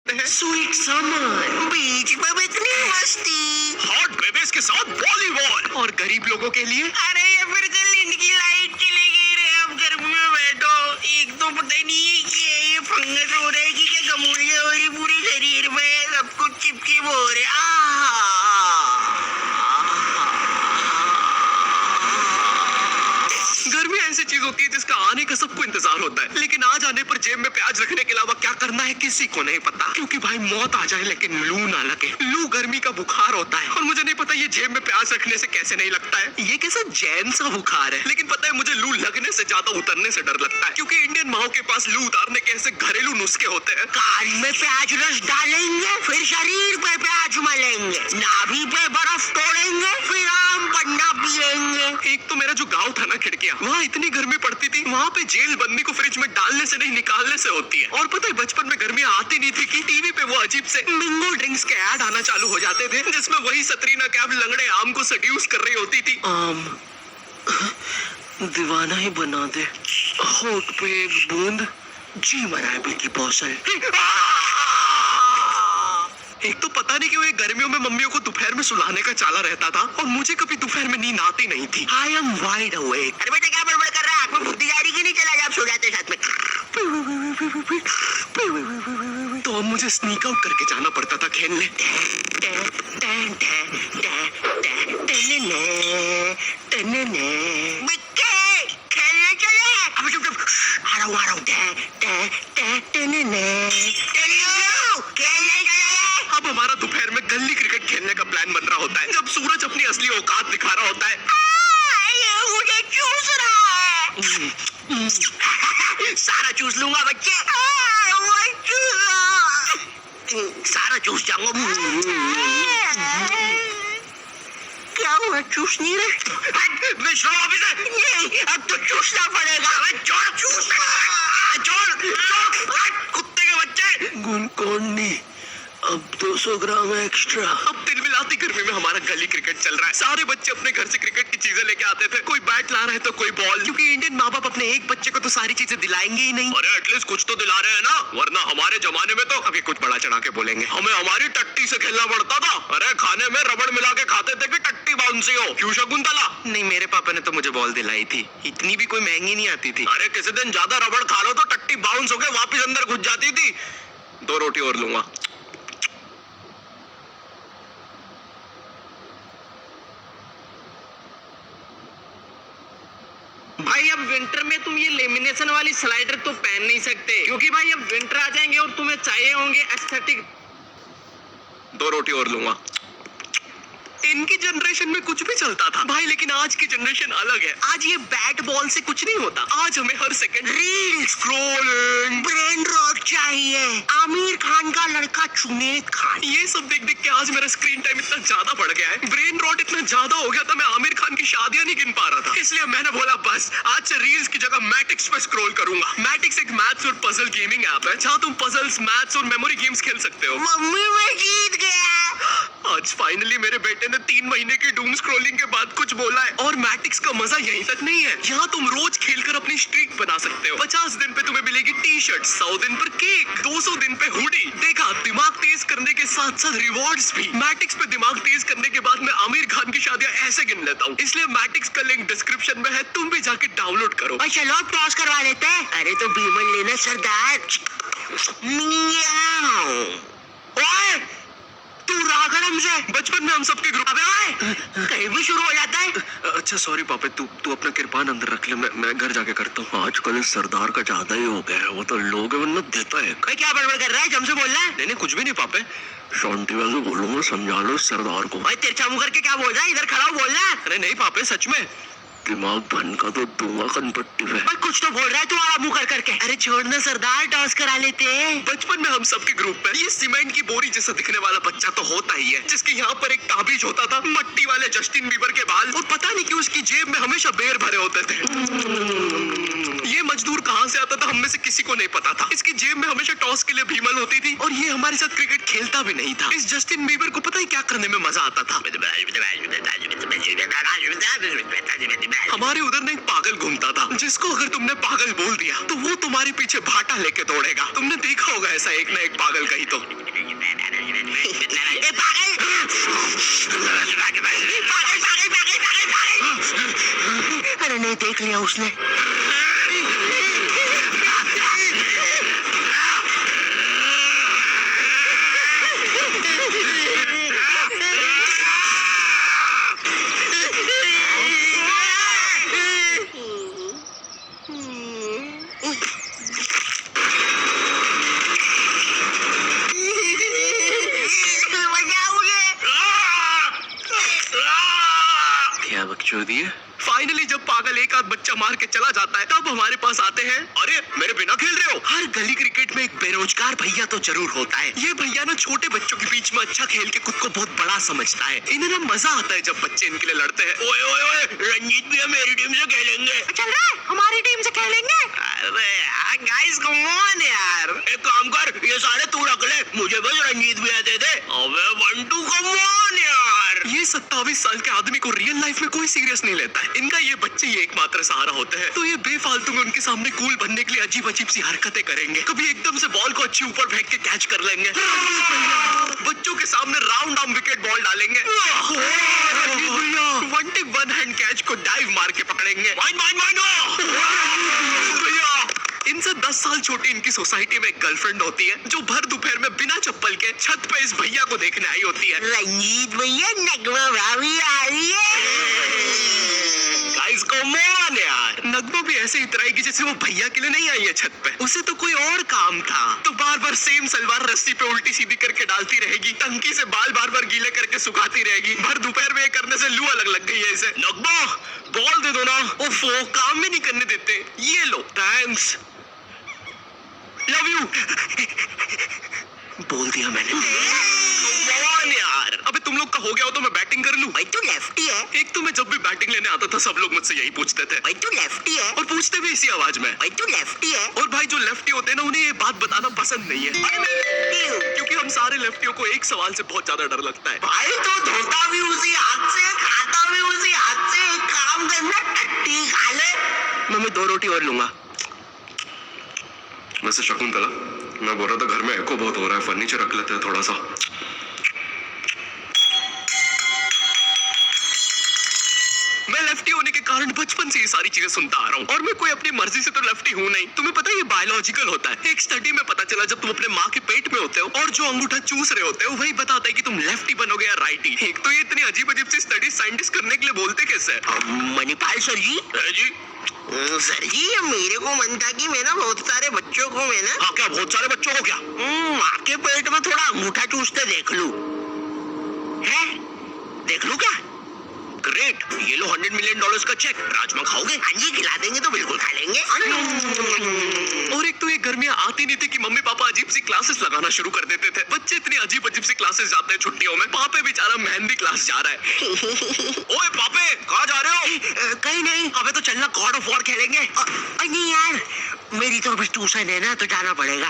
Sweet summer, बीच में इतनी मस्ती, हॉट बेबीज के साथ वॉलीबॉल और गरीब लोगों के लिए अरे ये फिर कल इनकी लाइट चली गई रे। अब गर्मी में बैठो, एक तो पता ही नहीं है कि ये फंगस हो रहा है कि क्या गमूलिया हो रही पूरे शरीर में, सब कुछ चिपके हो रहे। गर्मी ऐसी चीज होती है जिसका आने का सबको इंतजार होता है, लेकिन आज आने पर जेब में प्याज रखने के अलावा क्या करना है किसी को नहीं पता। क्योंकि भाई मौत आ जाए लेकिन लू ना लगे। लू गर्मी का बुखार होता है और मुझे नहीं पता ये जेब में प्याज रखने से कैसे नहीं लगता है। ये कैसा जैन सा बुखार है, लेकिन पता है मुझे लू लगने से ज्यादा उतरने से डर लगता है, क्योंकि इंडियन माओ के पास लू उतारने के ऐसे घरेलू नुस्खे होते हैं। कान में प्याज रस डालेंगे, फिर शरीर पे प्याज मलेंगे, नाभि पे बर्फ तोड़ेंगे, फिर आम पन्ना पिएंगे। एक तो मेरा जो गांव था ना खिड़किया, वहाँ इतनी गर्मी पड़ती थी, वहाँ पे जेल बंदी को फ्रिज में डालने से नहीं निकालने से होती है। और पता है बचपन में गर्मी आती नहीं थी कि टीवी पे वो अजीब से मिंगो ड्रिंक्स के ऐड आना चालू हो जाते थे, जिसमें वही सतरीना कैफ लंगड़े आम को सेड्यूस कर रही होती थी। आम दीवाना ही बना दे, होठ पे एक बूंद, जी मराए की पौसल। एक तो पता नहीं क्यों ये गर्मियों में मम्मियों को दोपहर में सुलाने का चाला रहता था और मुझे कभी दोपहर में नींद आती नहीं थी। I am wide awake. अरे बेटा क्या बड़बड़ कर रहा है? आपको बुद्धि जा रही कि नहीं? चला जा, आप सो जाते साथ में। तो अब मुझे स्नीक आउट करके जाना पड़ता था खेलने। बिक्के, खेलने चले। अब चुप चुप, आ रहा हूँ, आ रहा हूँ। खेलने चले। अब हमारा दोपहर में गली क्रिकेट खेलने का प्लान बन रहा होता है, जब सूरज अपनी असली औकात दिखा रहा होता है। ये मुझे चूस रहा है। सारा चूस लूंगा बच्चे। सारा चूस जाऊंगा। क्या हुआ? चूस नहीं रहे? विश्राम ऑफिसर, नहीं, अब तो चूसना पड़ेगा। छोड़ चूस, छोड़ कुत्ते के बच्चे। गुनकोनी, अब 200 ग्राम एक्स्ट्रा। अब दिल मिलाती गर्मी में हमारा गली क्रिकेट चल रहा है। सारे बच्चे अपने घर से क्रिकेट की चीजें लेके आते थे, कोई बैट ला रहा है तो कोई बॉल, क्योंकि इंडियन माँ बाप अपने एक बच्चे को तो सारी चीजें दिलाएंगे ही नहीं। अरे एटलीस्ट कुछ तो दिला रहे हैं ना, वरना हमारे जमाने में तो अभी कुछ बड़ा चढ़ा के बोलेंगे, हमें हमारी टट्टी से खेलना पड़ता था। अरे खाने में रबड़ मिला के खाते थे कि टट्टी बाउंसी हो। क्यों शकुंतला? नहीं, मेरे पापा ने तो मुझे बॉल दिलाई थी, इतनी भी कोई महंगी नहीं आती थी। अरे किसी दिन ज्यादा रबड़ खा लो तो टट्टी बाउंस होके वापस अंदर घुस जाती थी। 2 रोटी और लूंगा। भाई अब विंटर में तुम ये लेमिनेशन वाली स्लाइडर तो पहन नहीं सकते, क्योंकि भाई अब विंटर आ जाएंगे और तुम्हें चाहिए होंगे एस्थेटिक। 2 रोटी और लूंगा। इनकी जनरेशन में कुछ भी चलता था भाई, लेकिन आज की जनरेशन अलग है। आज ये बैट बॉल से कुछ नहीं होता, आज हमें हर second reel scrolling, brain rot चाहिए। आमिर खान का लड़का जुनैद खान, ये सब देख देख के आज मेरा स्क्रीन टाइम इतना ज्यादा बढ़ गया है, ब्रेन रॉट इतना ज्यादा हो गया था, मैं आमिर खान की शादियां नहीं गिन पा रहा था। इसलिए मैंने बोला बस आज से रील्स की जगह मैटिक्स पे स्क्रॉल करूंगा। मैटिक्स एक मैथ्स और पजल गेमिंग ऐप है, जहाँ तुम पजल्स, मैथ्स और मेमोरी गेम्स खेल सकते हो। मम्मी मैं जीत गया। आज फाइनली मेरे बेटे ने 3 महीने की डूम स्क्रॉलिंग के बाद कुछ बोला है। और मैटिक्स का मजा यहीं तक नहीं है, यहाँ तुम रोज खेलकर अपनी स्ट्रीक बना सकते हो। 50 दिन पे तुम्हें मिलेगी टी शर्ट, 100 दिन पर केक, 200 दिन पे हुडी। देखा, दिमाग तेज करने के साथ साथ रिवॉर्ड्स भी। मैटिक्स पे दिमाग तेज करने के बाद मैं आमिर खान की शादियां ऐसे गिन लेता हूँ। इसलिए मैटिक्स का लिंक डिस्क्रिप्शन में है, तुम भी जाके डाउनलोड करो। भाई चलो टॉस करवा लेते हैं। अरे तो बीमन लेना सरदार। मियाओ। ओए तू रागड़ हमसे। बचपन में हम सबके ग्रुप। अबे ओए, कहीं भी शुरू हो जाता है। अच्छा सॉरी पापा, तू अपना कृपान अंदर रख ले, मैं घर जाके करता हूँ। आजकल इस सरदार का ज्यादा ही हो गया है, वो तो लोग वरना देता है। भाई क्या बड़बड़ कर रहा है? जमसे बोल रहा है। नहीं कुछ भी नहीं पापा, शांति वाले बोलूंगा, समझा लो इस सरदार को। भाई तिरछा मुंह करके क्या बोल रहा है? इधर खड़ा हो बोल रहा है। अरे नहीं पापा, सच में दिमाग भन का तो दूंगा कनपट्टी पे। भाई कुछ तो बोल रहा है तुम्हारा मुंह कर करके। अरे छोड़ना सरदार, टॉस करा लेते हैं। बचपन में हम सबके ग्रुप में ये सीमेंट की बोरी जैसा दिखने वाला बच्चा तो होता ही है, जिसके यहाँ पर एक ताबीज होता था, मट्टी वाले जस्टिन बीबर के बाल, और पता नहीं क्यों उसकी जेब में हमेशा बेर भरे होते थे। ये मजदूर कहाँ से आता था हम में से किसी को नहीं पता था। इसकी जेब में हमेशा टॉस के लिए भीमल होती थी और ये हमारे साथ क्रिकेट खेलता भी नहीं था। इस जस्टिन बीबर को पता है क्या करने में मजा आता था? हमारे उधर ना एक पागल घूमता था जिसको अगर तुमने पागल बोल दिया तो वो तुम्हारे पीछे भाटा लेके दौड़ेगा। तुमने देखा होगा ऐसा एक ना एक पागल कहीं तो। अरे नहीं, देख लिया उसने। क्या बकचोदी है। फाइनली जब पागल एक आध बच्चा मार के चला जाता है तब हमारे पास आते हैं। अरे मेरे बिना खेल रहे हो? हर गली क्रिकेट में एक बेरोजगार भैया तो जरूर होता है। ये भैया ना छोटे बच्चों के बीच में अच्छा खेल के खुद को बहुत बड़ा समझता है। इन्हें ना मजा आता है जब बच्चे इनके लिए लड़ते हैं। ओए ओए ओए, रंजीत भैया मेरी टीम से खेलेंगे। चल रहा है, हमारी टीम से खेलेंगे। अरे यार गाइस कम ऑन यार। एक काम कर, ये सारे तू रख ले, मुझे बस रंजीत भैया दे दे। अबे बंटू कम ऑन यार। ये 27 साल के आदमी को रियल लाइफ में कोई सीरियस नहीं लेता है। इनका ये बच्चे ही एकमात्र सहारा होते हैं तो ये बेफालतू में उनके सामने कूल बनने के लिए अजीब अजीब सी हरकतें करेंगे। कभी एकदम से बॉल को अच्छी ऊपर फेंक के कैच कर लेंगे। बच्चों के सामने राउंड आर्म विकेट बॉल डालेंगे। One tip one hand catch को डाइव मार के पकड़ेंगे। इनसे 10 साल छोटी इनकी सोसाइटी में एक गर्लफ्रेंड होती है जो भर दोपहर में बिना चप्पल के छत पे इस भैया को देखने आई होती है। रंजीत भैया, नगमा भाभी आ रही है। गाइस कम ऑन यार। नगमा भी ऐसे इतराएगी जैसे वो भैया के लिए नहीं आई है छत पे। उसे तो कोई और काम था तो बार बार सेम सलवार रस्सी पे उल्टी सीधी करके डालती रहेगी। टंकी से बाल बार बार गीले करके सुखाती रहेगी। भर दोपहर में ये करने से लू अलग लग गई है इसे। नगमा बॉल दे दो ना। ओफो, काम भी नहीं करने देते। ये लो, थैंक्स, लव यू। बोल दिया मैंने। यार अबे तुम लोग का हो गया हो तो मैं बैटिंग कर लूं। भाई तू लेफ्टी है। एक तो मैं जब भी बैटिंग लेने आता था सब लोग मुझसे यही पूछते थे। भाई तू लेफ्टी है। और पूछते भी इसी आवाज में। भाई तू लेफ्टी है। और भाई जो लेफ्टी होते हैं ना उन्हें ये बात बताना पसंद नहीं है अरे मैं लेफ्टी हूँ। क्योंकि हम सारे लेफ्टियों को एक सवाल से बहुत ज्यादा डर लगता है। भाई तो धोता भी उसी हाथ से, खाता भी उसी हाथ से। एक काम करना, टट्टी खा ले। मैं 2 रोटी और लूंगा। वैसे शकुंतला, मैं बोल रहा था घर में एको बहुत हो रहा है, फर्नीचर रख लेते हैं थोड़ा सा। मैं लेफ्टी होने के कारण बचपन से ये सारी चीजें सुनता आ रहा हूँ और मैं कोई अपनी मर्जी से तो लेफ्टी हूँ नहीं। तुम्हें पता है ये बायोलॉजिकल होता है। एक स्टडी में पता चला जब तुम अपने माँ के पेट में होते हो और जो अंगूठा चूस रहे होते हो वही बताता है कि तुम लेफ्टी बनोगे या राइटी। एक तो ये इतनी अजीब अजीब सी स्टडी साइंटिस्ट करने के लिए बोलते कैसे? मणिपाल सर जी, जी सर जी ये मेरे को मन था कि मैं ना बहुत सारे बच्चों को मैं ना हाँ, क्या बहुत सारे बच्चों को क्या माँ के पेट में थोड़ा अंगूठा चूसते देख लूं। है? देख लूं क्या? ग्रेट, ये लो $100 मिलियन का चेक। राजमा खाओगे? हाँ जी, खिला देंगे तो बिल्कुल खा लेंगे। और एक तो ये गर्मियाँ आती नहीं थी कि मम्मी पापा अजीब सी क्लासेस लगाना शुरू कर देते थे। बच्चे इतनी अजीब अजीब सी क्लासेस जाते हैं छुट्टियों में। पापे बेचारा मेहंदी क्लास जा रहा है। ओए पापे, कहाँ जा रहे हो? कहीं नहीं। अबे तो चलना गॉड ऑफ वॉर खेलेंगे। नहीं यार, मेरी तो अभी ट्यूशन है ना, तो जाना पड़ेगा।